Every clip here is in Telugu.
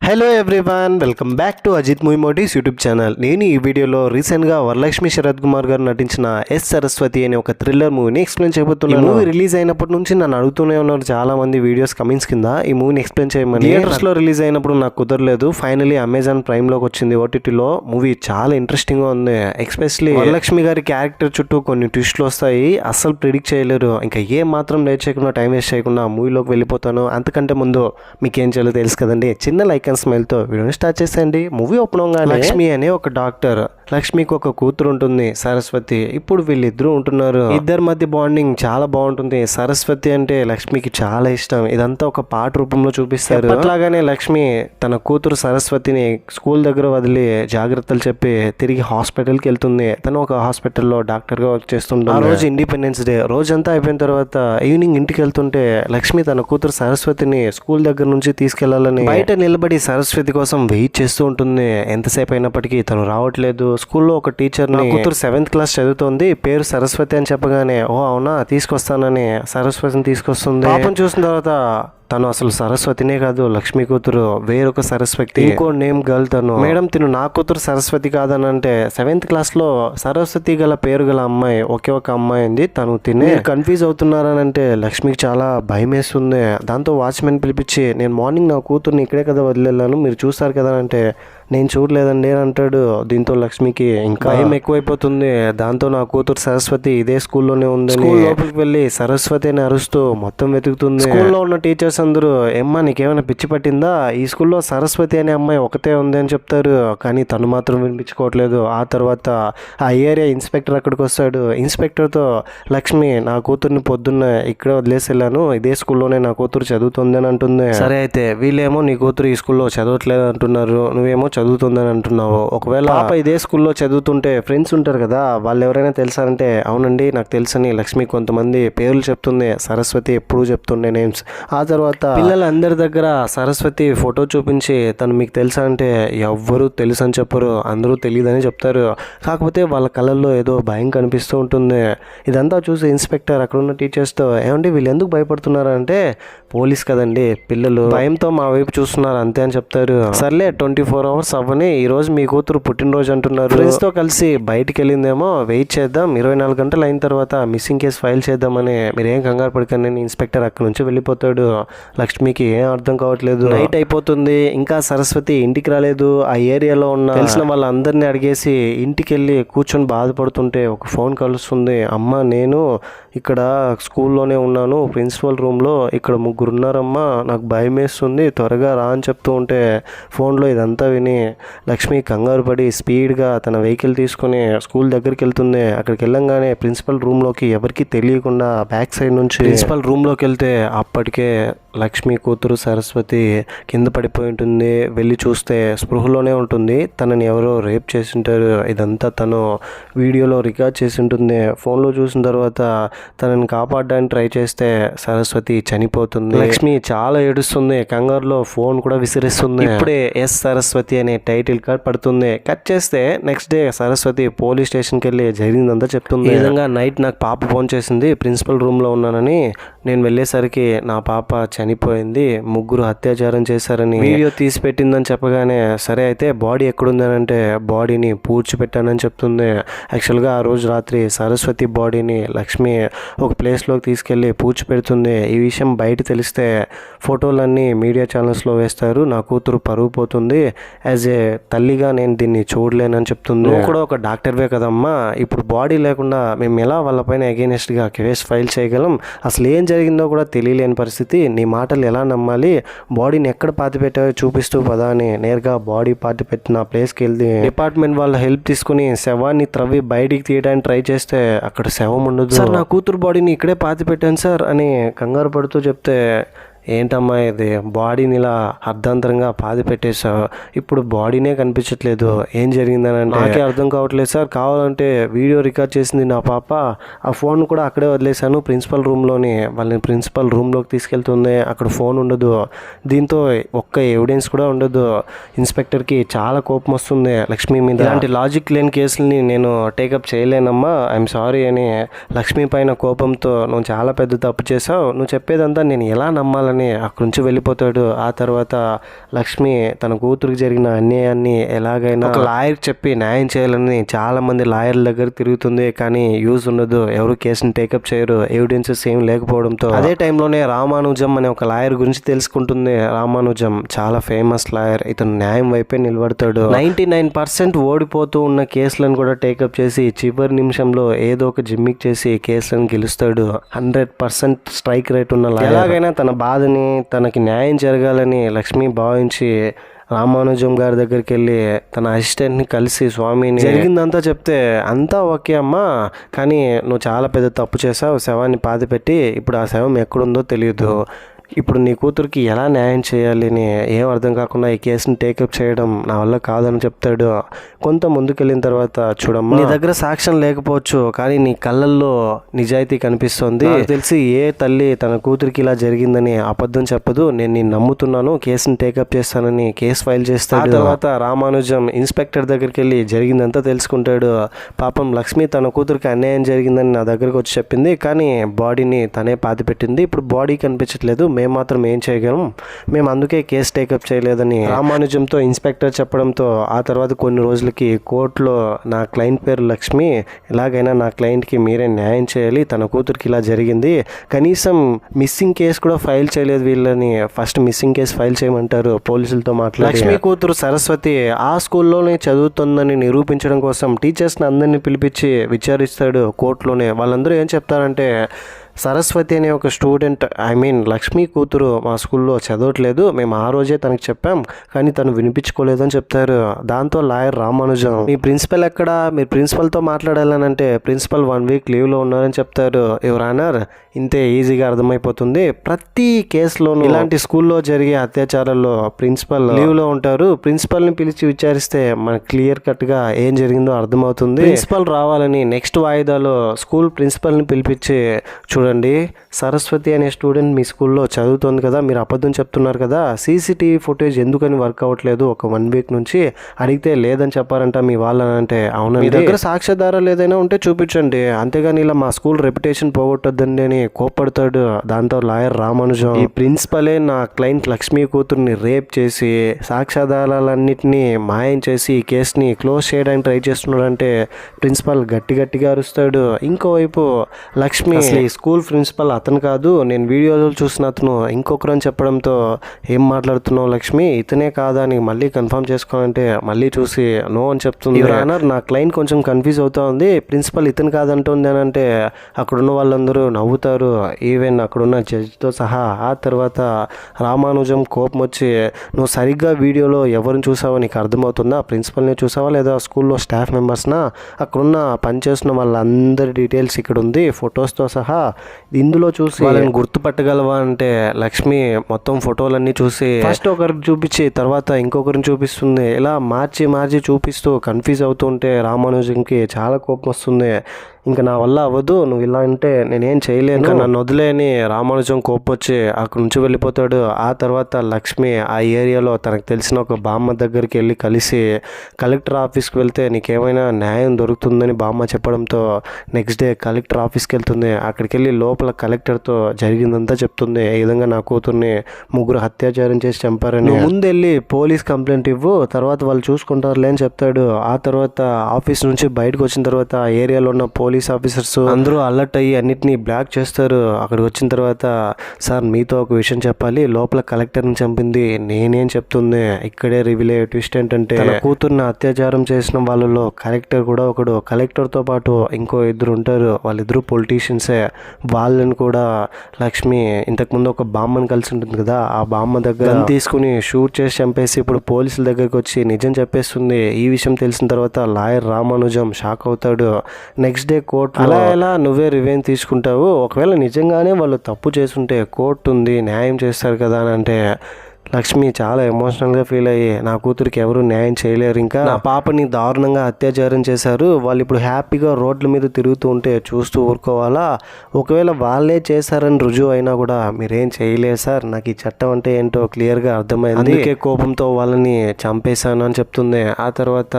Hello everyone, welcome back to Ajith movie motives YouTube channel. నేను ఈ వీడియోలో రీసెంట్గా వరలక్ష్మి శరత్ కుమార్ గారు నటించిన ఎస్ సరస్వతి అనే ఒక థ్రిల్లర్ మూవీని ఎక్స్ప్లెయిన్ చేయబోతున్నాను. మూవీ రిలీజ్ అయినప్పటి నుంచి నన్ను అడుగుతూనే ఉన్నారు చాలా మంది వీడియోస్ కమెంట్స్ కింద ఈ మూవీని ఎక్స్ప్లెయిన్ చేయమని. థియేటర్స్ లో రిలీజ్ అయినప్పుడు నాకు కుదరలేదు. ఫైనలీ అమెజాన్ ప్రైమ్ లోకి వచ్చింది ఓటీటీలో. మూవీ చాలా ఇంట్రెస్టింగ్ గా ఉంది. ఎస్పెషల్లీ వరలక్ష్మి గారి క్యారెక్టర్ చుట్టూ కొన్ని ట్విస్ట్లు వస్తాయి, అస్సలు ప్రిడిక్ట్ చేయలేరు. ఇంకా ఏ మాత్రం లేట్ చేయకుండా టైం వేస్ట్ చేయకుండా మూవీలోకి వెళ్ళిపోతాను. అంతకంటే ముందు మీకేం చేయాలో తెలుసు కదండి, చిన్న లైక్ అండ్ స్మైల్ తో వీడియోని స్టార్ట్ చేసేయండి. మూవీ ఓపెన్ అవగానే లక్ష్మి అనే ఒక డాక్టర్, లక్ష్మికి ఒక కూతురు ఉంటుంది సరస్వతి. ఇప్పుడు వీళ్ళిద్దరూ ఉంటున్నారు. ఇద్దరి మధ్య బాండింగ్ చాలా బాగుంటుంది. సరస్వతి అంటే లక్ష్మికి చాలా ఇష్టం. ఇదంతా ఒక పాట రూపంలో చూపిస్తారు. అట్లాగానే లక్ష్మి తన కూతురు సరస్వతిని స్కూల్ దగ్గర వదిలి జాగ్రత్తలు చెప్పి తిరిగి హాస్పిటల్కి వెళ్తుంది. తను ఒక హాస్పిటల్లో డాక్టర్ గా వర్క్ చేస్తుంటుంది. ఆ రోజు ఇండిపెండెన్స్ డే రోజంతా అయిపోయిన తర్వాత ఈవినింగ్ ఇంటికి వెళ్తుంటే లక్ష్మి తన కూతురు సరస్వతిని స్కూల్ దగ్గర నుంచి తీసుకెళ్లాలని బయట నిలబడి సరస్వతి కోసం వెయిట్ చేస్తూ ఉంటుంది. ఎంతసేపు అయినప్పటికీ తను రావట్లేదు. స్కూల్లో ఒక టీచర్ ని కూతురు 7th క్లాస్ చదువుతోంది, పేరు సరస్వతి అని చెప్పగానే ఓ అవునా తీసుకొస్తానని సరస్వతిని తీసుకొస్తుంది. పాపం చూసిన తర్వాత తను అసలు సరస్వతినే కాదు, లక్ష్మి కూతురు, వేరొక సరస్వతి, ఇంకో నేమ్ గర్ల్. తను మేడం తిను నా కూతురు సరస్వతి కాదని అంటే 7th క్లాస్ లో సరస్వతి గల పేరు గల అమ్మాయి ఒకే ఒక అమ్మాయి ఉంది, తను తినే కన్ఫ్యూజ్ అవుతున్నారని అంటే లక్ష్మికి చాలా భయం వేస్తుంది. దాంతో వాచ్మెన్ పిలిపించి నేను మార్నింగ్ నా కూతుర్ని ఇక్కడే కదా వదిలేళ్ళాను, మీరు చూస్తారు కదా అంటే నేను చూడలేదండి అని అంటాడు. దీంతో లక్ష్మికి ఇంకా భయం ఎక్కువైపోతుంది. దాంతో నా కూతురు సరస్వతి ఇదే స్కూల్లోనే ఉంది. స్కూల్ లోపలికి వెళ్ళి సరస్వతి అని అరుస్తూ మొత్తం వెతుకుతుంది. స్కూల్లో ఉన్న టీచర్స్ అందరూ ఏమ్మా నీకేమైనా పిచ్చి పట్టిందా, ఈ స్కూల్లో సరస్వతి అనే అమ్మాయి ఒకతే ఉంది అని చెప్తారు. కానీ తను మాత్రం వినిపించుకోవట్లేదు. ఆ తర్వాత ఆ ఏరియా ఇన్స్పెక్టర్ అక్కడికి వస్తాడు. ఇన్స్పెక్టర్తో లక్ష్మి నా కూతుర్ని పొద్దున్న ఇక్కడే వదిలేసి వెళ్ళాను, ఇదే స్కూల్లోనే నా కూతురు చదువుతుంది అని అంటుంది. సరే అయితే వీళ్ళేమో నీ కూతురు ఈ స్కూల్లో చదవట్లేదు అంటున్నారు, నువ్వేమో చదువుతుందని అంటున్నావు. ఒకవేళ పాప ఇదే స్కూల్లో చదువుతుంటే ఫ్రెండ్స్ ఉంటారు కదా, వాళ్ళు ఎవరైనా తెలుసారంటే అవునండి నాకు తెలుసని లక్ష్మి కొంతమంది పేర్లు చెప్తుంది. సరస్వతి ఎప్పుడూ చెప్తుండే నేమ్స్. ఆ తర్వాత పిల్లలందరి దగ్గర సరస్వతి ఫోటో చూపించి తను మీకు తెలుసా అంటే ఎవ్వరూ తెలుసు అని చెప్పరు, అందరూ తెలియదని చెప్తారు. కాకపోతే వాళ్ళ కళ్ళల్లో ఏదో భయం కనిపిస్తూ ఉంటుంది. ఇదంతా చూసి ఇన్స్పెక్టర్ అక్కడున్న టీచర్స్తో ఏమండి వీళ్ళు ఎందుకు భయపడుతున్నారు అంటే పోలీస్ కదండి, పిల్లలు భయంతో మా వైపు చూస్తున్నారు అంతే అని చెప్తారు. సర్లే 24 hours అవ్వని ఈ రోజు మీ కూతురు పుట్టినరోజు అంటున్నారు, ఫ్రెండ్స్ తో కలిసి బయటికి వెళ్ళిందేమో, వెయిట్ చేద్దాం 24 గంటలు అయిన తర్వాత మిస్సింగ్ కేసు ఫైల్ చేద్దామని, మీరేం కంగారు పడకండి. ఇన్స్పెక్టర్ అక్కడ నుంచి వెళ్ళిపోతాడు. లక్ష్మికి ఏం అర్థం కావట్లేదు. నైట్ అయిపోతుంది, ఇంకా సరస్వతి ఇంటికి రాలేదు. ఆ ఏరియాలో ఉన్న తెలిసిన వాళ్ళందరినీ అడిగేసి ఇంటికి వెళ్ళి కూర్చొని బాధపడుతుంటే ఒక ఫోన్ కలుస్తుంది. అమ్మ నేను ఇక్కడ స్కూల్లోనే ఉన్నాను, ప్రిన్సిపల్ రూమ్లో ఇక్కడ 3 ఉన్నారమ్మా, నాకు భయం వేస్తుంది, త్వరగా రా అని చెప్తూ ఉంటే ఫోన్లో ఇదంతా విని లక్ష్మి కంగారు పడి స్పీడ్గా తన వెహికల్ తీసుకుని స్కూల్ దగ్గరికి వెళ్తుంది. అక్కడికి వెళ్ళంగానే ప్రిన్సిపల్ రూమ్లోకి ఎవరికి తెలియకుండా బ్యాక్ సైడ్ నుంచి ప్రిన్సిపల్ రూమ్లోకి వెళ్తే అప్పటికే లక్ష్మి కూతురు సరస్వతి కింద పడిపోయి ఉంటుంది. వెళ్ళి చూస్తే స్పృహలోనే ఉంటుంది. తనని ఎవరో రేప్ చేసి ఉంటారు. ఇదంతా తను వీడియోలో రికార్డ్ చేసి ఉంటుంది. ఫోన్లో చూసిన తర్వాత తనని కాపాడడానికి ట్రై చేస్తే సరస్వతి చనిపోతుంది. లక్ష్మి చాలా ఏడుస్తుంది, కంగారులో ఫోన్ కూడా విసిరిస్తుంది. ఇప్పుడే ఎస్ సరస్వతి అనే టైటిల్ కార్డ్ పడుతుంది. కట్ చేస్తే నెక్స్ట్ డే సరస్వతి పోలీస్ స్టేషన్కి వెళ్ళి జరిగిందంతా చెప్తుంది. ఈ విధంగా నైట్ నాకు పాప ఫోన్ చేసింది, ప్రిన్సిపల్ రూమ్లో ఉన్నానని, నేను వెళ్ళేసరికి నా పాప చనిపోయింది, 3 అత్యాచారం చేశారని వీడియో తీసి పెట్టిందని చెప్పగానే సరే అయితే బాడీ ఎక్కడుందని అంటే బాడీని పూడ్చిపెట్టానని చెప్తుంది. యాక్చువల్గా ఆ రోజు రాత్రి సరస్వతి బాడీని లక్ష్మి ఒక ప్లేస్లోకి తీసుకెళ్ళి పూడ్చిపెడుతుంది. ఈ విషయం బయట తెలిస్తే ఫోటోలన్నీ మీడియా ఛానల్స్లో వేస్తారు, నా కూతురు పరువు పోతుంది, యాజ్ ఏ తల్లిగా నేను దీన్ని చూడలేనని చెప్తుంది. నువ్వు కూడా ఒక డాక్టర్వే కదమ్మా, ఇప్పుడు బాడీ లేకుండా మేము ఎలా వాళ్ళపైన అగైనెస్ట్గా కేసు ఫైల్ చేయగలం, అసలు ఏం జరిగిందో కూడా తెలియలేని పరిస్థితి, నీ మాటలు ఎలా నమ్మాలి, బాడీని ఎక్కడ పాతి పెట్టావో చూపిస్తూ పదా అని నేరుగా బాడీ పాతి పెట్టిన ప్లేస్కి వెళ్ళి డిపార్ట్మెంట్ వాళ్ళ హెల్ప్ తీసుకుని శవాన్ని త్రవ్వి బయటికి తీయడానికి ట్రై చేస్తే అక్కడ శవం ఉండదు. సార్ నా కూతురు బాడీని ఇక్కడే పాతి పెట్టాను సార్ అని కంగారు పడుతూ చెప్తే ఏంటమ్మా ఇది, బాడీని ఇలా అర్ధాంతరంగా పాతి పెట్టేశావు, ఇప్పుడు బాడీనే కనిపించట్లేదు, ఏం జరిగిందని అంటే నాకే అర్థం కావట్లేదు సార్, కావాలంటే వీడియో రికార్డ్ చేసింది నా పాప, ఆ ఫోన్ కూడా అక్కడే వదిలేశాను ప్రిన్సిపల్ రూమ్లోని, వాళ్ళని ప్రిన్సిపల్ రూమ్లోకి తీసుకెళ్తుంది, అక్కడ ఫోన్ ఉండదు, దీంతో ఒక్క ఎవిడెన్స్ కూడా ఉండదు. ఇన్స్పెక్టర్కి చాలా కోపం వస్తుంది లక్ష్మి మీద. ఇలాంటి లాజిక్ లేని కేసులని నేను టేకప్ చేయలేనమ్మా, ఐఎమ్ సారీ అని లక్ష్మి పైన కోపంతో నువ్వు చాలా పెద్ద తప్పు చేసావు, నువ్వు చెప్పేదంతా నేను ఎలా నమ్మాలని చేయాలని అక్కడి నుంచి వెళ్ళిపోతాడు. ఆ తర్వాత లక్ష్మి తన కూతురికి జరిగిన అన్యాయాన్ని ఎలాగైనా ఒక లాయర్ చెప్పి న్యాయం చేయాలని చాలా మంది లాయర్ల దగ్గర తిరుగుతుంది. కానీ యూజ్ ఉండదు, ఎవరు కేసుని టేకప్ చేయరు, ఎవిడెన్సెస్ ఏం లేకపోవడంతో. అదే టైంలోనే రామానుజం అనే ఒక లాయర్ గురించి తెలుసుకుంటుంది. రామానుజం చాలా ఫేమస్ లాయర్, ఇతను న్యాయం వైపే నిలబడతాడు. 99% ఓడిపోతూ ఉన్న కేసులను కూడా టేకప్ చేసి చివరి నిమిషంలో ఏదో ఒక జిమ్మిక్ చేసి కేసులను గెలుస్తాడు. 100% స్ట్రైక్ రేట్ ఉన్న లాయర్. ఎలాగైనా తన బాధని, తనకి న్యాయం జరగాలని లక్ష్మి భావించి రామానుజం గారి దగ్గరికి వెళ్ళి తన అసిస్టెంట్ని కలిసి స్వామిని జరిగిందంతా చెప్తే, అంతా ఓకే అమ్మా, కానీ నువ్వు చాలా పెద్ద తప్పు చేసావు, శవాన్ని పాతిపెట్టి ఇప్పుడు ఆ శవం ఎక్కడుందో తెలియదు, ఇప్పుడు నీ కూతురికి ఎలా న్యాయం చేయాలి అని ఏం అర్థం కాకుండా ఈ కేసుని టేకప్ చేయడం నా వల్ల కాదని చెప్తాడు. కొంత ముందుకెళ్ళిన తర్వాత, చూడమ్మా, నీ దగ్గర సాక్ష్యం లేకపోవచ్చు, కానీ నీ కళ్ళల్లో నిజాయితీ కనిపిస్తుంది. తెలిసి ఏ తల్లి తన కూతురికి ఇలా జరిగిందని అబద్ధం చెప్పదు, నేను నిన్ను నమ్ముతున్నాను, కేసుని టేకప్ చేస్తానని కేసు ఫైల్ చేస్తాడు. ఆ తర్వాత రామానుజం ఇన్స్పెక్టర్ దగ్గరికి వెళ్ళి జరిగిందంతా తెలుసుకుంటాడు. పాపం లక్ష్మి తన కూతురికి అన్యాయం జరిగిందని నా దగ్గరకు వచ్చి చెప్పింది, కానీ బాడీని తనే పాతిపెట్టింది, ఇప్పుడు బాడీ కనిపించట్లేదు, మేము మాత్రం ఏం చేయగలం, మేము అందుకే కేసు టేకప్ చేయలేదని రామానుజంతో ఇన్స్పెక్టర్ చెప్పడంతో, ఆ తర్వాత కొన్ని రోజులకి కోర్టులో నా క్లయింట్ పేరు లక్ష్మి, ఎలాగైనా నా క్లయింట్కి మీరే న్యాయం చేయాలి, తన కూతురికి ఇలా జరిగింది, కనీసం మిస్సింగ్ కేసు కూడా ఫైల్ చేయలేదు వీళ్ళని, ఫస్ట్ మిస్సింగ్ కేసు ఫైల్ చేయమంటారు పోలీసులతో మాట్లాడి. లక్ష్మి కూతురు సరస్వతి ఆ స్కూల్లోనే చదువుతుందని నిరూపించడం కోసం టీచర్స్ని అందరినీ పిలిపించి విచారిస్తాడు కోర్టులోనే. వాళ్ళందరూ ఏం చెప్తారంటే, సరస్వతి అనే ఒక స్టూడెంట్, లక్ష్మి కూతురు మా స్కూల్లో చదవట్లేదు, మేము ఆ రోజే తనకు చెప్పాం, కానీ తను వినిపించుకోలేదని చెప్తారు. దాంతో లాయర్ రామానుజం, మీ ప్రిన్సిపల్ ఎక్కడ, మీరు ప్రిన్సిపల్తో మాట్లాడాలని అంటే ప్రిన్సిపల్ 1 వీక్ లీవ్లో ఉన్నారని చెప్తారు. యువర్ ఆనర్, ఇంతే ఈజీగా అర్థమైపోతుంది, ప్రతి కేసులోనూ ఇలాంటి స్కూల్లో జరిగే అత్యాచారాల్లో ప్రిన్సిపల్ లీవ్లో ఉంటారు, ప్రిన్సిపల్ని పిలిచి విచారిస్తే మనకు క్లియర్ కట్గా ఏం జరిగిందో అర్థమవుతుంది. ప్రిన్సిపల్ రావాలని నెక్స్ట్ వాయిదాలో స్కూల్ ప్రిన్సిపల్ని పిలిపించి, చూడండి, సరస్వతి అనే స్టూడెంట్ మీ స్కూల్లో చదువుతోంది కదా, మీరు అబద్ధం చెప్తున్నారు కదా, సీసీటీవీ ఫుటేజ్ ఎందుకని వర్క్ అవ్వట్లేదు, ఒక 1 వీక్ నుంచి అడిగితే లేదని చెప్పారంట మీ వాళ్ళని అంటే, అవునండి, మీ దగ్గర సాక్ష్యాధారాలు ఏదైనా ఉంటే చూపించండి, అంతేగాని ఇలా మా స్కూల్ రెప్యుటేషన్ పోగొట్టొద్దండి అని కోప్పడతాడు. దాంతో లాయర్ రామానుజం, ఈ ప్రిన్సిపలే నా క్లయింట్ లక్ష్మీ కూతుర్ని రేప్ చేసి సాక్ష్యాధారాలన్నింటినీ మాయం చేసి ఈ కేసుని క్లోజ్ చేయడానికి ట్రై చేస్తున్నాడంటే ప్రిన్సిపల్ గట్టిగా అరుస్తాడు. ఇంకోవైపు లక్ష్మి, స్కూల్ ప్రిన్సిపల్ అతను కాదు, నేను వీడియోలో చూసిన అతను ఇంకొకరు అని చెప్పడంతో, ఏం మాట్లాడుతున్నావు లక్ష్మి, ఇతనే కాదా అని మళ్ళీ కన్ఫర్మ్ చేసుకోవాలంటే మళ్ళీ చూసి నో అని చెప్తుంది. ఆనర్, నా క్లయింట్ కొంచెం కన్ఫ్యూజ్ అవుతా ఉంది, ప్రిన్సిపల్ ఇతను కాదంటుంది అని అంటే అక్కడున్న వాళ్ళందరూ నవ్వుతారు, ఈవెన్ అక్కడున్న జడ్జితో సహా. ఆ తర్వాత రామానుజం కోపం వచ్చి, నువ్వు సరిగ్గా వీడియోలో ఎవరిని చూసావో నీకు అర్థమవుతుందా, ప్రిన్సిపల్ని చూసావా లేదా స్కూల్లో స్టాఫ్ మెంబర్స్నా, అక్కడున్న పనిచేస్తున్న వాళ్ళందరి డీటెయిల్స్ ఇక్కడ ఉంది ఫొటోస్తో సహా, ఇందులో చూసి వాళ్ళని గుర్తుపట్టగలవా అంటే లక్ష్మి మొత్తం ఫోటోలన్నీ చూసి ఫస్ట్ ఒకరికి చూపించి తర్వాత ఇంకొకరిని చూపిస్తుంది. ఇలా మార్చి చూపిస్తూ కన్ఫ్యూజ్ అవుతుంటే రామానుజంకి చాలా కోపం వస్తుంది. ఇంకా నా వల్ల అవ్వదు, నువ్వు ఇలా అంటే నేనేం చేయలేను, నన్ను వదిలేని రామానుజం కోపం వచ్చి అక్కడి నుంచి వెళ్ళిపోతాడు. ఆ తర్వాత లక్ష్మి ఆ ఏరియాలో తనకు తెలిసిన ఒక బామ్మ దగ్గరికి వెళ్ళి కలిసి కలెక్టర్ ఆఫీస్కి వెళ్తే నీకేమైనా న్యాయం దొరుకుతుందని బామ్మ చెప్పడంతో నెక్స్ట్ డే కలెక్టర్ ఆఫీస్కి వెళ్తుంది. అక్కడికి వెళ్ళి లోపల కలెక్టర్తో జరిగిందంతా చెప్తుంది. ఈ విధంగా నా కూతుర్ని 3 అత్యాచారం చేసి చంపారని, ముందు వెళ్ళి పోలీస్ కంప్లైంట్ ఇవ్వు, తర్వాత వాళ్ళు చూసుకుంటారులే అని చెప్తాడు. ఆ తర్వాత ఆఫీస్ నుంచి బయటకు వచ్చిన తర్వాత ఏరియాలో ఉన్న పోలీస్ ఆఫీసర్స్ అందరూ అలర్ట్ అయ్యి అన్నిటినీ బ్లాక్ చేస్తారు. అక్కడికి వచ్చిన తర్వాత, సార్ మీతో ఒక విషయం చెప్పాలి, లోపల కలెక్టర్ని చంపింది నేనేం చెప్తుంది. ఇక్కడే రివీల్ అయ్యే ట్విస్ట్ ఏంటంటే తన కూతుర్ని అత్యాచారం చేసిన వాళ్ళలో కలెక్టర్ కూడా ఒకడు, కలెక్టర్తో పాటు ఇంకో 2 ఉంటారు, వాళ్ళిద్దరూ పొలిటీషియన్సే. వాళ్ళని కూడా లక్ష్మి ఇంతకుముందు ఒక బామ్మని కలిసి ఉంటుంది కదా, ఆ బామ్మ దగ్గర తీసుకుని షూట్ చేసి చంపేసి ఇప్పుడు పోలీసుల దగ్గరికి వచ్చి నిజం చెప్పేస్తుంది. ఈ విషయం తెలిసిన తర్వాత లాయర్ రామానుజం షాక్ అవుతాడు. నెక్స్ట్ డే కోర్టు, అలా ఎలా నువ్వే రివెంజ్ తీసుకుంటావు, ఒకవేళ నిజంగానే వాళ్ళు తప్పు చేసుంటే కోర్టు ఉంది న్యాయం చేస్తారు కదా అని అంటే, లక్ష్మి చాలా ఎమోషనల్గా ఫీల్ అయ్యి నా కూతురికి ఎవరు న్యాయం చేయలేరు, ఇంకా నా పాపని దారుణంగా అత్యాచారం చేశారు, వాళ్ళు ఇప్పుడు హ్యాపీగా రోడ్ల మీద తిరుగుతూ ఉంటే చూస్తూ ఊరుకోవాలా, ఒకవేళ వాళ్ళే చేశారని రుజువు అయినా కూడా మీరేం చేయలేరు సార్, నాకు ఈ చట్టం అంటే ఏంటో క్లియర్గా అర్థమైంది, అందుకే కోపంతో వాళ్ళని చంపేశాను అని చెప్తుంది. ఆ తర్వాత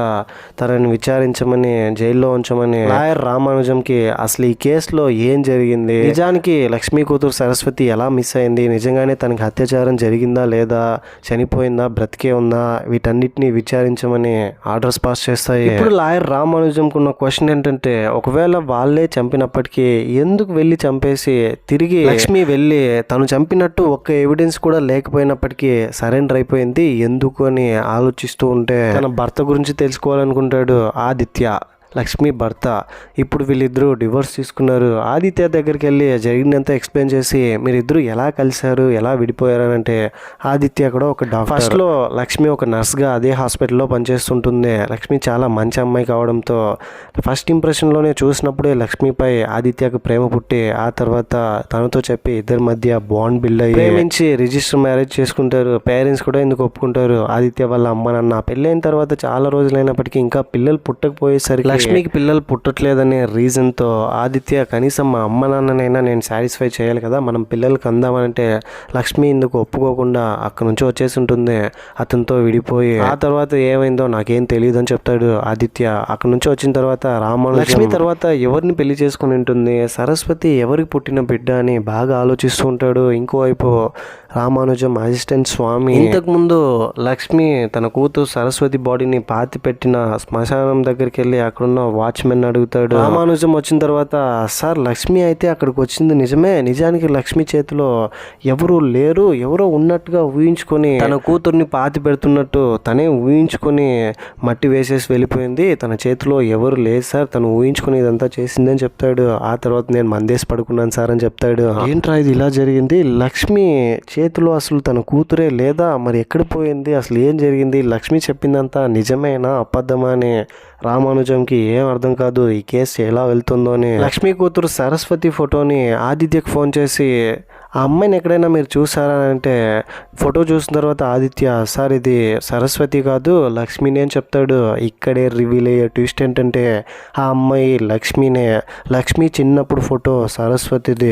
తనని విచారించమని జైల్లో ఉంచమని లాయర్ రామానుజంకి అసలు ఈ కేసులో ఏం జరిగింది, నిజానికి లక్ష్మీ కూతురు సరస్వతి ఎలా మిస్ అయింది, నిజంగానే తనకి అత్యాచారం జరిగిందా లేదా, చనిపోయిందా, బ్రతికే ఉందా, వీటన్నిటిని విచారించమని ఆర్డర్స్ పాస్ చేస్తాయి. ఇప్పుడు లాయర్ రామానుజంకు ఉన్న క్వశ్చన్ ఏంటంటే, ఒకవేళ వాళ్ళే చంపినప్పటికీ ఎందుకు వెళ్ళి చంపేసి తిరిగి లక్ష్మి వెళ్ళి తను చంపినట్టు ఒక్క ఎవిడెన్స్ కూడా లేకపోయినప్పటికీ సరెండర్ అయిపోయింది ఎందుకు అని ఆలోచిస్తూ ఉంటే తన భర్త గురించి తెలుసుకోవాలనుకుంటాడు ఆదిత్య, లక్ష్మి భర్త. ఇప్పుడు వీళ్ళిద్దరూ డివోర్స్ తీసుకున్నారు. ఆదిత్య దగ్గరికి వెళ్ళి జరిగినంత ఎక్స్ప్లెయిన్ చేసి మీరిద్దరూ ఎలా కలిశారు, ఎలా విడిపోయారు అని అంటే ఆదిత్య కూడా ఒక డాక్టర్. ఫస్ట్లో లక్ష్మి ఒక నర్స్గా అదే హాస్పిటల్లో పనిచేస్తుంటుంది. లక్ష్మి చాలా మంచి అమ్మాయి కావడంతో ఫస్ట్ ఇంప్రెషన్లోనే చూసినప్పుడే లక్ష్మిపై ఆదిత్యకు ప్రేమ పుట్టి ఆ తర్వాత తనతో చెప్పి ఇద్దరి మధ్య బాండ్ బిల్డ్ అయ్యి ప్రేమించి రిజిస్టర్ మ్యారేజ్ చేసుకుంటారు. పేరెంట్స్ కూడా ఎందుకు ఒప్పుకుంటారు, ఆదిత్య వాళ్ళ అమ్మ నాన్న. పెళ్ళైన తర్వాత చాలా రోజులైనప్పటికీ ఇంకా పిల్లలు పుట్టకపోయేసరికి లక్ష్మికి పిల్లలు పుట్టట్లేదనే రీజన్తో ఆదిత్య కనీసం మా అమ్మ నాన్ననైనా నేను సాటిస్ఫై చేయాలి కదా, మనం పిల్లలకి అందామనంటే లక్ష్మి ఇందుకు ఒప్పుకోకుండా అక్కడి నుంచి వచ్చేసి ఉంటుంది. అతనితో విడిపోయి ఆ తర్వాత ఏమైందో నాకేం తెలియదు అని చెప్తాడు ఆదిత్య. అక్కడి నుంచి వచ్చిన తర్వాత రామానుజం లక్ష్మి తర్వాత ఎవరిని పెళ్లి చేసుకుని ఉంటుంది, సరస్వతి ఎవరికి పుట్టిన బిడ్డ అని బాగా ఆలోచిస్తూ ఉంటాడు. ఇంకోవైపు రామానుజం అసిస్టెంట్ స్వామి ఇంతకుముందు లక్ష్మి తన కూతురు సరస్వతి బాడీని పాతి పెట్టిన శ్మశానం దగ్గరికి వెళ్ళి అక్కడున్న వాచ్మెన్ అడుగుతాడు. రామానుజం వచ్చిన తర్వాత సార్ లక్ష్మి అయితే అక్కడికి వచ్చింది నిజమే, నిజానికి లక్ష్మి చేతిలో ఎవరు లేరు, ఎవరో ఉన్నట్టుగా ఊహించుకొని తన కూతుర్ని పాతి పెడుతున్నట్టు తనే ఊహించుకొని మట్టి వేసేసి వెళ్ళిపోయింది, తన చేతిలో ఎవరు లేదు సార్, తను ఊహించుకొని ఇదంతా చేసిందని చెప్తాడు. ఆ తర్వాత నేను మందేసి పడుకున్నాను సార్ అని చెప్తాడు. ఏంట్రా ఇది ఇలా జరిగింది, లక్ష్మి చేతిలో అసలు తన కూతురే లేదా, మరి ఎక్కడ పోయింది, అసలు ఏం జరిగింది, లక్ష్మి చెప్పిందంతా నిజమేనా అబద్ధమా అని రామానుజంకి ఏం అర్థం కాదు, ఈ కేసు ఎలా వెళ్తుందో అని. లక్ష్మీ కూతురు సరస్వతి ఫోటోని ఆదిత్యకు ఫోన్ చేసి ఆ అమ్మాయిని ఎక్కడైనా మీరు చూసారా అంటే ఫోటో చూసిన తర్వాత ఆదిత్య సార్ ఇది సరస్వతి కాదు లక్ష్మినే అని చెప్తాడు. ఇక్కడే రివీల్ అయ్యే ట్విస్ట్ ఏంటంటే ఆ అమ్మాయి లక్ష్మినే. లక్ష్మి చిన్నప్పుడు ఫోటో సరస్వతిది,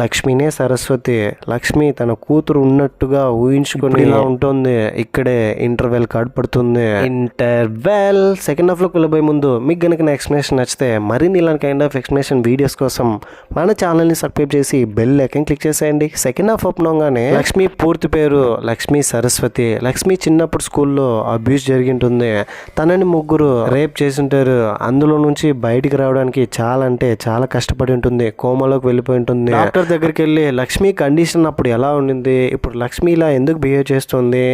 లక్ష్మినే సరస్వతి. లక్ష్మి తన కూతురు ఉన్నట్టుగా ఊహించుకొని ఇలా ఉంటుంది. ఇక్కడే ఇంటర్వెల్ కార్డ్ పడుతుంది. ఇంటర్వెల్ సెకండ్ హాఫ్లోకి వెళ్ళబోయే ముందు మీకు కనుక నా ఎక్స్ప్లెనేషన్ నచ్చితే మరిన్ని ఇలాంటి కైండ్ ఆఫ్ ఎక్స్ప్లెనేషన్ వీడియోస్ కోసం మన ఛానల్ని సబ్స్క్రైబ్ చేసి బెల్ ఐకాన్ క్లిక్ చేసేయండి. సెకండ్ హాఫ్ ఓపెన్ లక్ష్మి పూర్తి పేరు లక్ష్మి సరస్వతి. లక్ష్మి చిన్నప్పుడు స్కూల్లో అబ్యూస్ జరిగి ఉంటుంది. తనని ముగ్గురు రేప్ చేసి ఉంటారు. అందులో నుంచి బయటికి రావడానికి చాలా అంటే చాలా కష్టపడి ఉంటుంది. కోమాలోకి వెళ్ళిపోయి ఉంటుంది. డాక్టర్ దగ్గరికి వెళ్ళి లక్ష్మి కండిషన్ అప్పుడు ఎలా ఉండింది, ఇప్పుడు లక్ష్మి ఇలా ఎందుకు బిహేవ్ చేస్తుంది,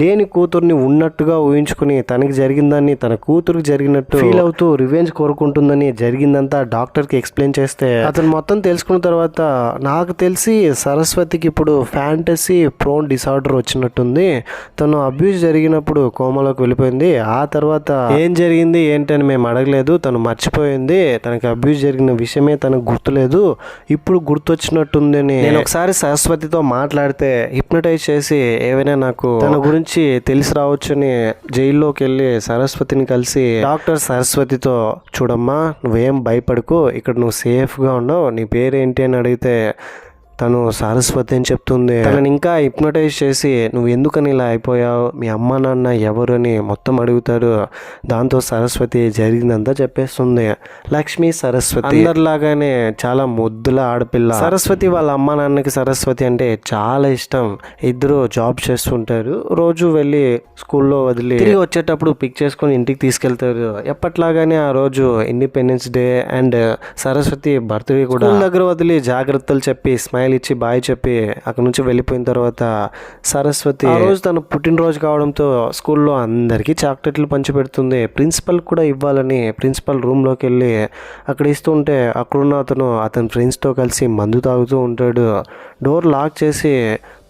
లేని కూతుర్ని ఉన్నట్టుగా ఊహించుకుని తనకి జరిగిందని తన కూతురుకి జరిగినట్టు ఫీల్ అవుతూ రివెంజ్ కోరుకుంటుందని జరిగిందంతా డాక్టర్కి ఎక్స్ప్లెయిన్ చేస్తే అతను మొత్తం తెలుసుకున్న తర్వాత నాకు తెలిసి సరస్వతికి ఇప్పుడు ఫ్యాంటసీ ప్రోన్ డిసార్డర్ వచ్చినట్టుంది. తను అబ్యూస్ జరిగినప్పుడు కోమాలోకి వెళ్ళిపోయింది. ఆ తర్వాత ఏం జరిగింది ఏంటని మేము అడగలేదు, తను మర్చిపోయింది. తనకి అబ్యూస్ జరిగిన విషయమే తనకు గుర్తులేదు, ఇప్పుడు గుర్తొచ్చినట్టుంది అని నేను ఒకసారి సరస్వతితో మాట్లాడితే హిప్నటైజ్ చేసి ఏవైనా నాకు తన గురించి తెలిసి రావచ్చని జైల్లోకి వెళ్ళి సరస్వతిని కలిసి డాక్టర్ సరస్వతితో చూడమ్మా నువ్వేం భయపడకు, ఇక్కడ నువ్వు సేఫ్గా ఉన్నావు, నీ పేరేంటి అని అడిగితే తను సరస్వతి అని చెప్తుంది. తనని ఇంకా హిప్నటైజ్ చేసి నువ్వు ఎందుకని ఇలా అయిపోయావు, మీ అమ్మ నాన్న ఎవరు అని మొత్తం అడుగుతారు. దాంతో సరస్వతి జరిగిందంతా చెప్పేస్తుంది. లక్ష్మి సరస్వతి అందరిలాగానే చాలా ముద్దుల ఆడపిల్ల. సరస్వతి వాళ్ళ అమ్మ నాన్నకి సరస్వతి అంటే చాలా ఇష్టం. ఇద్దరు జాబ్ చేస్తుంటారు. రోజు వెళ్ళి స్కూల్లో వదిలి తిరిగి వచ్చేటప్పుడు పిక్ చేసుకొని ఇంటికి తీసుకెళ్తారు. ఎప్పట్లాగానే ఆ రోజు independence day and Saraswati birthday కూడా దగ్గర వదిలి జాగ్రత్తలు చెప్పి స్మైల్ ఇచ్చి బాయ్ చెప్పి అక్కడ నుంచి వెళ్ళిపోయిన తర్వాత సరస్వతి ఆ రోజు తన పుట్టినరోజు కావడంతో స్కూల్లో అందరికీ చాక్లెట్లు పంచిపెడుతుంది. ప్రిన్సిపల్ కూడా ఇవ్వాలని ప్రిన్సిపల్ రూమ్లోకి వెళ్ళి అక్కడ ఇస్తుంటే అక్కడున్న అతను అతని ఫ్రెండ్స్తో కలిసి మందు తాగుతూ ఉంటాడు. డోర్ లాక్ చేసి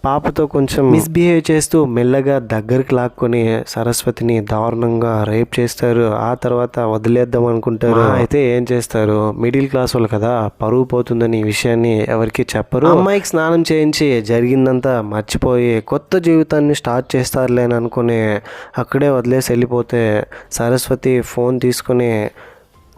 పాపతో కొంచెం మిస్బిహేవ్ చేస్తూ మెల్లగా దగ్గరికి లాక్కొని సరస్వతిని దారుణంగా రేప్ చేస్తారు. ఆ తర్వాత వదిలేద్దాం అనుకుంటారు. అయితే ఏం చేస్తారు, మిడిల్ క్లాస్ వాళ్ళు కదా, పరువు పోతుందని ఈ విషయాన్ని ఎవరికి చెప్పరు. అమ్మాయికి స్నానం చేయించి జరిగిందంతా మర్చిపోయి కొత్త జీవితాన్ని స్టార్ట్ చేస్తారులేని అనుకుని అక్కడే వదిలేసి వెళ్ళిపోతే సరస్వతి ఫోన్ తీసుకుని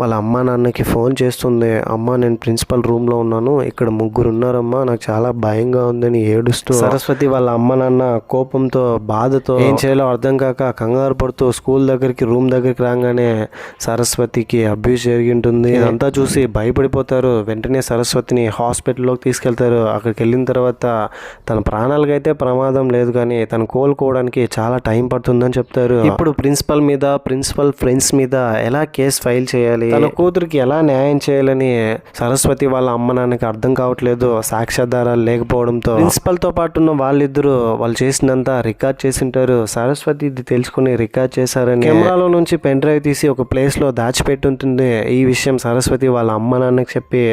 వాళ్ళ అమ్మ నాన్నకి ఫోన్ చేస్తుంది. అమ్మ, నేను ప్రిన్సిపల్ రూమ్లో ఉన్నాను, ఇక్కడ 3 ఉన్నారమ్మా, నాకు చాలా భయంగా ఉందని ఏడుస్తూ సరస్వతి వాళ్ళ అమ్మ నాన్న కోపంతో బాధతో ఏం చేయాలో అర్థం కాక కంగారు పడుతూ స్కూల్ దగ్గరికి రూమ్ దగ్గరికి రాగానే సరస్వతికి అబ్యూస్ జరిగి ఉంటుంది. ఇదంతా చూసి భయపడిపోతారు. వెంటనే సరస్వతిని హాస్పిటల్లోకి తీసుకెళ్తారు. అక్కడికి వెళ్ళిన తర్వాత తన ప్రాణాలకైతే ప్రమాదం లేదు, కానీ తను కోలుకోవడానికి చాలా టైం పడుతుందని చెప్తారు. ఇప్పుడు ప్రిన్సిపల్ మీద, ప్రిన్సిపల్ ఫ్రెండ్స్ మీద ఎలా కేసు ఫైల్ చేయాలి, తన కూతురికి ఎలా న్యాయం చేయాలని సరస్వతి వాళ్ళ అమ్మ నాన్నకి అర్థం కావట్లేదు. సాక్ష్యాధారాలు లేకపోవడంతో ప్రిన్సిపల్ తో పాటు ఉన్న వాళ్ళిద్దరూ వాళ్ళు చేసినంత రికార్డ్ చేసి ఉంటారు. సరస్వతి ఇది తెలుసుకుని రికార్డ్ చేశారని కెమెరాలో నుంచి పెన్ డ్రైవ్ తీసి ఒక ప్లేస్ లో దాచిపెట్టి ఉంటుంది. ఈ విషయం సరస్వతి వాళ్ళ అమ్మ నాన్నకి చెప్పి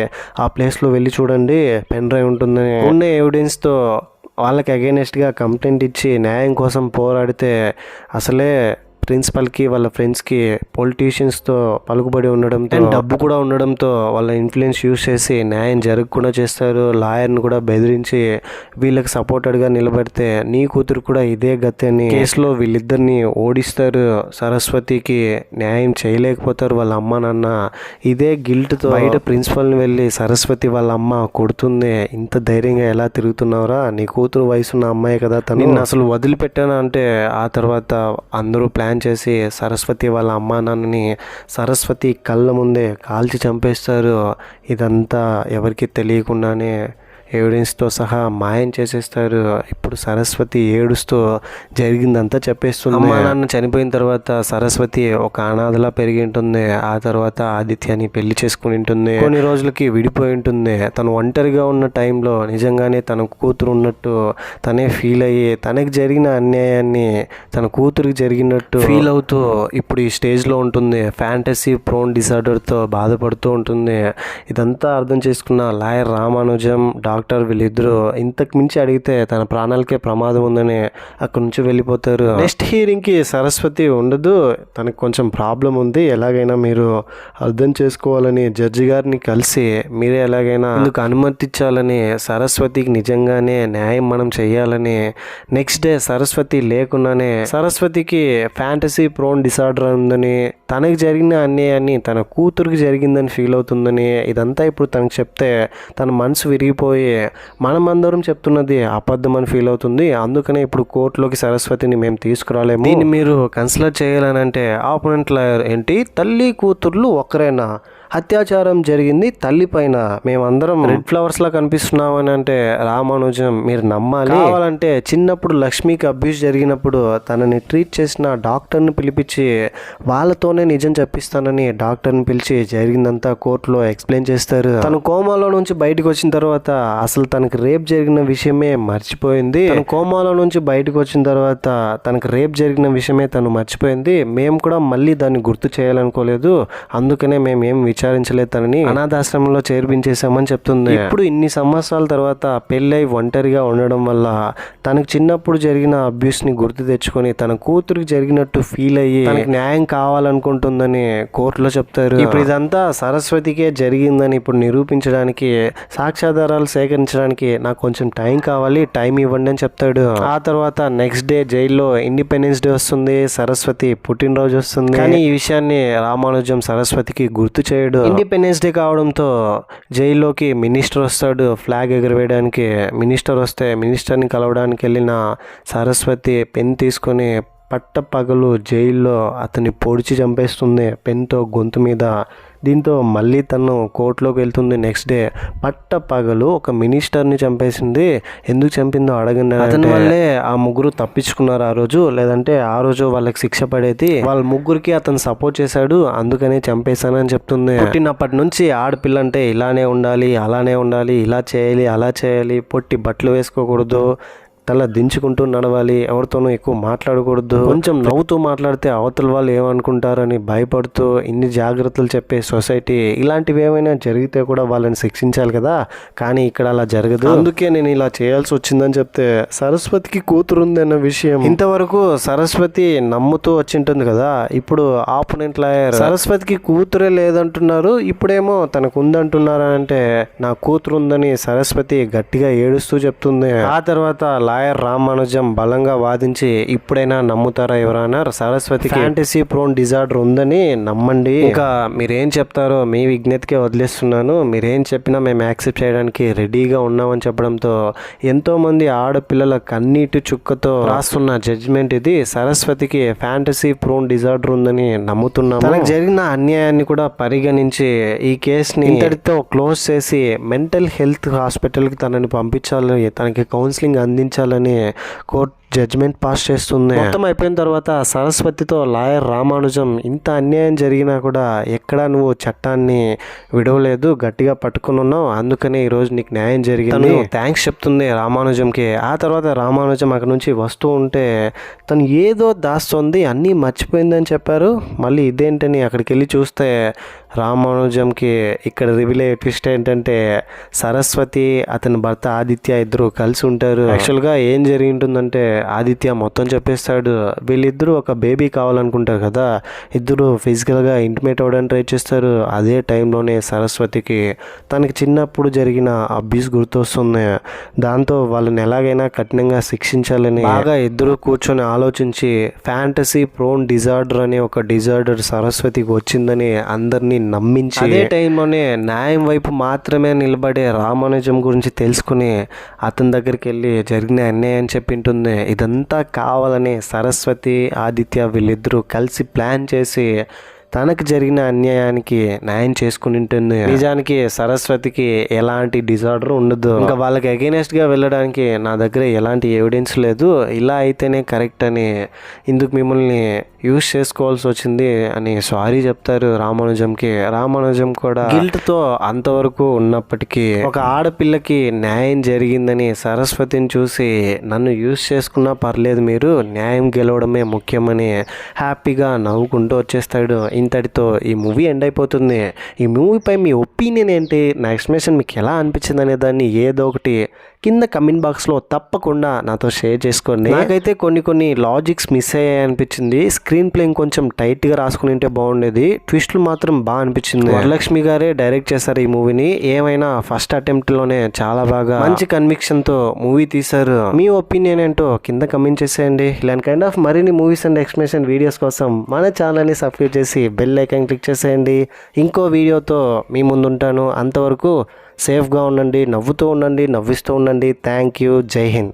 ఆ ప్లేస్ లో వెళ్ళి చూడండి, పెన్ డ్రైవ్ ఉంటుందని ఉన్న ఎవిడెన్స్ తో వాళ్ళకి అగైనెస్ట్గా కంప్లైంట్ ఇచ్చి న్యాయం కోసం పోరాడితే అసలే ప్రిన్సిపల్కి వాళ్ళ ఫ్రెండ్స్కి పొలిటీషియన్స్తో పలుకుబడి ఉండడంతో డబ్బు కూడా ఉండడంతో వాళ్ళ ఇన్ఫ్లుయెన్స్ యూజ్ చేసి న్యాయం జరగకుండా చేస్తారు. లాయర్ని కూడా బెదిరించి వీళ్ళకి సపోర్టెడ్గా నిలబడితే నీ కూతురు కూడా ఇదే గతి అని కేసులో వీళ్ళిద్దరిని ఓడిస్తారు. సరస్వతికి న్యాయం చేయలేకపోతారు వాళ్ళ అమ్మ నాన్న. ఇదే గిల్ట్తో బయట ప్రిన్సిపల్ని వెళ్ళి సరస్వతి వాళ్ళ అమ్మ కొడుతుంది. ఇంత ధైర్యంగా ఎలా తిరుగుతున్నావురా, నీ కూతురు వయసున్న అమ్మాయి కదా, తను నిన్ను అసలు వదిలిపెట్టాను అంటే ఆ తర్వాత అందరూ ప్లాన్ చేసి సరస్వతి వాళ్ళ అమ్మా నాన్నని సరస్వతి కళ్ళ ముందే కాల్చి చంపేస్తారు. ఇదంతా ఎవరికి తెలియకుండానే ఎవిడెన్స్తో సహా మాయం చేసేస్తారు. ఇప్పుడు సరస్వతి ఏడుస్తూ జరిగిందంతా చెప్పేస్తుంది. అమ్మా నాన్న చనిపోయిన తర్వాత సరస్వతి ఒక అనాథలా పెరిగి ఉంటుంది. ఆ తర్వాత ఆదిత్యని పెళ్లి చేసుకుని ఉంటుంది. కొన్ని రోజులకి విడిపోయి ఉంటుంది. తను ఒంటరిగా ఉన్న టైంలో నిజంగానే తన కూతురు ఉన్నట్టు తనే ఫీల్ అయ్యి తనకి జరిగిన అన్యాయాన్ని తన కూతురికి జరిగినట్టు ఫీల్ అవుతూ ఇప్పుడు ఈ స్టేజ్లో ఉంటుంది. ఫ్యాంటసీ ప్రోన్ డిసార్డర్తో బాధపడుతూ ఉంటుంది. ఇదంతా అర్థం చేసుకున్న లాయర్ రామానుజం, డాక్టర్ వీళ్ళిద్దరూ ఇంతకు మించి అడిగితే తన ప్రాణాలకే ప్రమాదం ఉందని అక్కడి నుంచి వెళ్ళిపోతారు. నెక్స్ట్ హియరింగ్కి సరస్వతి ఉండదు. తనకు కొంచెం ప్రాబ్లం ఉంది, ఎలాగైనా మీరు అర్థం చేసుకోవాలని జడ్జి గారిని కలిసి మీరే ఎలాగైనా ఇందుకు అనుమతించాలని, సరస్వతికి నిజంగానే న్యాయం మనం చేయాలని. నెక్స్ట్ డే సరస్వతి లేకుండానే సరస్వతికి ఫ్యాంటసీ ప్రోన్ డిసార్డర్ ఉందని, తనకి జరిగిన అన్యాయాన్ని తన కూతురికి జరిగిందని ఫీల్ అవుతుందని, ఇదంతా ఇప్పుడు తనకు చెప్తే తన మనసు విరిగిపోయి మనమందరం చెప్తున్నది అబద్ధం అని ఫీల్ అవుతుంది. అందుకనే ఇప్పుడు కోర్టులోకి సరస్వతిని మేము తీసుకురాలేము, దీన్ని మీరు కన్సిడర్ చేయాలని అంటే ఆపోనెంట్ లాయర్ ఏంటి, తల్లి కూతుర్లు ఒకరేనా, అత్యాచారం జరిగింది తల్లి పైన, మేమందరం రెడ్ ఫ్లవర్స్ లా కనిపిస్తున్నామని అంటే రామానుజం మీరు నమ్మాలి. కావాలంటే చిన్నప్పుడు లక్ష్మికి అబ్యూస్ జరిగినప్పుడు తనని ట్రీట్ చేసిన డాక్టర్ని పిలిపించి వాళ్ళతోనే నిజం చెప్పిస్తానని డాక్టర్ని పిలిచి జరిగిందంతా కోర్టులో ఎక్స్ప్లెయిన్ చేస్తారు. తను కోమాలో నుంచి బయటకు వచ్చిన తర్వాత అసలు తనకి రేప్ జరిగిన విషయమే మర్చిపోయింది. తను కోమాలో నుంచి బయటకు వచ్చిన తర్వాత తనకి రేప్ జరిగిన విషయమే తను మర్చిపోయింది. మేము కూడా మళ్ళీ దాన్ని గుర్తు చేయాలనుకోలేదు, అందుకనే మేము ఏం విచారించలేదు, తనని అనాథాశ్రమంలో చేర్పించేశామని చెప్తుంది. ఇప్పుడు ఇన్ని సంవత్సరాల తర్వాత పెళ్ళై ఒంటరిగా ఉండడం వల్ల తనకు చిన్నప్పుడు జరిగిన అబ్యూస్ ని గుర్తు తెచ్చుకొని తన కూతురికి జరిగినట్టు ఫీల్ అయ్యి తనకి న్యాయం కావాలనుకుంటుందని కోర్టులో చెప్తారు. ఇప్పుడు ఇదంతా సరస్వతికే జరిగిందని ఇప్పుడు నిరూపించడానికి, సాక్ష్యాధారాలు సేకరించడానికి నాకు కొంచెం టైం కావాలి, టైం ఇవ్వండి అని చెప్తాడు. ఆ తర్వాత నెక్స్ట్ డే జైల్లో ఇండిపెండెన్స్ డే వస్తుంది, సరస్వతి పుట్టినరోజు వస్తుంది. కానీ ఈ విషయాన్ని రామానుజం సరస్వతికి గుర్తు చేయడు. ఇండిపెండెన్స్ డే కావడంతో జైల్లోకి మినిస్టర్ వస్తాడు ఫ్లాగ్ ఎగరవేయడానికి. మినిస్టర్ వస్తే మినిస్టర్ని కలవడానికి వెళ్ళిన సరస్వతి పెన్ తీసుకొని పట్టపగలు జైల్లో అతన్ని పొడిచి చంపేస్తుంది పెన్తో గొంతు మీద. దీంతో మళ్ళీ తను కోర్టులోకి వెళ్తుంది. నెక్స్ట్ డే పట్టపగలు ఒక మినిస్టర్ని చంపేసింది. ఎందుకు చంపిందో అడగండి. అతని వల్లే ఆ ముగ్గురు తప్పించుకున్నారు ఆ రోజు, లేదంటే ఆ రోజు వాళ్ళకి శిక్ష పడేది. వాళ్ళ ముగ్గురికి అతను సపోర్ట్ చేశాడు, అందుకనే చంపేశానని చెప్తుంది. పుట్టినప్పటి నుంచి ఆడపిల్ల అంటే ఇలానే ఉండాలి, అలానే ఉండాలి, ఇలా చేయాలి, అలా చేయాలి, పొట్టి బట్టలు వేసుకోకూడదు, తల దించుకుంటూ నడవాలి, ఎవరితోనూ ఎక్కువ మాట్లాడకూడదు, కొంచెం నవ్వుతూ మాట్లాడితే అవతల వాళ్ళు ఏమనుకుంటారని భయపడుతూ ఇన్ని జాగ్రత్తలు చెప్పే సొసైటీ. ఇలాంటివి ఏమైనా జరిగితే కూడా వాళ్ళని శిక్షించాలి కదా, కానీ ఇక్కడ అలా జరగదు. అందుకే నేను ఇలా చేయాల్సి వచ్చిందని చెప్తే సరస్వతికి కూతురు ఉంది అన్న విషయం ఇంతవరకు సరస్వతి నమ్ముతూ వచ్చింటుంది కదా. ఇప్పుడు ఆపోనెంట్ లాయర్ సరస్వతికి కూతురే లేదంటున్నారు, ఇప్పుడేమో తనకు ఉందంటున్నారు. అంటే నా కూతురు ఉందని సరస్వతి గట్టిగా ఏడుస్తూ చెప్తుంది. ఆ తర్వాత లాయర్ రామానుజం బలంగా వాదించి ఇప్పుడైనా నమ్ముతారా ఎవరైనా సరస్వతికి ఫ్యాంటసీ ప్రోన్ డిజార్డర్ ఉందని నమ్మండి, ఇంకా మీరేం చెప్తారో మీ విజ్ఞతకే వదిలేస్తున్నాను, మీరేం చెప్పినా మేము యాక్సెప్ట్ చేయడానికి రెడీగా ఉన్నామని చెప్పడంతో ఎంతో మంది ఆడపిల్లల కన్నీటి చుక్కతో రాస్తున్న జడ్జిమెంట్ ఇది. సరస్వతికి ఫ్యాంటసీ ప్రోన్ డిజార్డర్ ఉందని నమ్ముతున్నాము. తనకు జరిగిన అన్యాయాన్ని కూడా పరిగణించి ఈ కేసుని ఇంతటితో క్లోజ్ చేసి మెంటల్ హెల్త్ హాస్పిటల్కి తనని పంపించాలని, తనకి కౌన్సిలింగ్ అందించాలని కోర్టు జడ్జ్మెంట్ పాస్ చేస్తుంది. మొత్తం అయిపోయిన తర్వాత సరస్వతితో లాయర్ రామానుజం ఇంత అన్యాయం జరిగినా కూడా ఎక్కడా నువ్వు చట్టాన్ని విడవలేదు, గట్టిగా పట్టుకుని ఉన్నావు, అందుకనే ఈరోజు నీకు న్యాయం జరిగింది థ్యాంక్స్ చెప్తుంది రామానుజంకి. ఆ తర్వాత రామానుజం అక్కడ నుంచి వస్తూ ఉంటే తను ఏదో దాస్తుంది, అన్నీ మర్చిపోయిందని చెప్పారు. మళ్ళీ ఇదేంటని అక్కడికి వెళ్ళి చూస్తే రామానుజంకి ఇక్కడ రివీల్ అయ్యే ట్విస్ట్ ఏంటంటే సరస్వతి అతని భర్త ఆదిత్య ఇద్దరు కలిసి ఉంటారు. యాక్చువల్గా ఏం జరిగి ఉంటుందంటే ఆదిత్య మొత్తం చెప్పేస్తాడు. వీళ్ళిద్దరూ ఒక బేబీ కావాలనుకుంటారు కదా, ఇద్దరు ఫిజికల్గా ఇంటిమేట్ అవ్వడానికి ట్రై చేస్తారు. అదే టైంలోనే సరస్వతికి తనకి చిన్నప్పుడు జరిగిన అబ్యూస్ గుర్తొస్తుంది. దాంతో వాళ్ళని ఎలాగైనా కఠినంగా శిక్షించాలని బాగా ఇద్దరు కూర్చొని ఆలోచించి ఫ్యాంటసీ ప్రోన్ డిజార్డర్ అనే ఒక డిజార్డర్ సరస్వతికి వచ్చిందని అందరినీ నమ్మించి అదే టైంలోనే న్యాయం వైపు మాత్రమే నిలబడే రామానుజం గురించి తెలుసుకుని అతని దగ్గరికి వెళ్ళి జరిగిన అన్యాయం చెప్పింటుంది. ఇదంతా కావాలని సరస్వతి ఆదిత్య వీళ్ళిద్దరూ కలిసి ప్లాన్ చేసి తనకు జరిగిన అన్యాయానికి న్యాయం చేసుకుని ఉంటుంది. నిజానికి సరస్వతికి ఎలాంటి డిజార్డర్ ఉండదు, ఇంకా వాళ్ళకి అగైనెస్ట్ గా వెళ్ళడానికి నా దగ్గర ఎలాంటి ఎవిడెన్స్ లేదు, ఇలా అయితేనే కరెక్ట్ అని ఇందుకు మిమ్మల్ని యూజ్ చేసుకోవాల్సి వచ్చింది అని సారీ చెప్తారు రామానుజంకి. రామానుజం కూడా గిల్ట్ తో అంతవరకు ఉన్నప్పటికీ ఒక ఆడపిల్లకి న్యాయం జరిగిందని సరస్వతిని చూసి నన్ను యూజ్ చేసుకున్నా పర్లేదు, మీరు న్యాయం గెలవడమే ముఖ్యమని హ్యాపీగా నవ్వుకుంటూ వచ్చేస్తాడు. ఇంతటితో ఈ మూవీ ఎండ్ అయిపోతుంది. ఈ మూవీపై మీ ఒపీనియన్ ఏంటి, నా ఎక్స్ప్లెనేషన్ మీకు ఎలా అనిపించింది అనే దాన్ని ఏదో ఒకటి కింద కమెంట్ బాక్స్లో తప్పకుండా నాతో షేర్ చేసుకోండి. నాకైతే కొన్ని లాజిక్స్ మిస్ అయ్యాయి అనిపించింది. స్క్రీన్ ప్లే కొంచెం టైట్గా రాసుకుని ఉంటే బాగుండేది. ట్విస్టులు మాత్రం బాగా అనిపించింది. వరలక్ష్మి గారే డైరెక్ట్ చేశారు ఈ మూవీని. ఏమైనా ఫస్ట్ అటెంప్ట్లోనే చాలా బాగా మంచి కన్విక్షన్తో మూవీ తీశారు. మీ ఒపీనియన్ ఏంటో కింద కమెంట్ చేసేయండి. ఇలాంటి కైండ్ ఆఫ్ మరిన్ని మూవీస్ అండ్ ఎక్స్ప్లెనేషన్ వీడియోస్ కోసం మన ఛానల్ని సబ్స్క్రైబ్ చేసి బెల్ ఐకాన్ క్లిక్ చేసేయండి. ఇంకో వీడియోతో మీ ముందుంటాను. అంతవరకు సేఫ్గా ఉండండి, నవ్వుతూ ఉండండి, నవ్విస్తూ ఉండండి. Thank you. జై హింద్.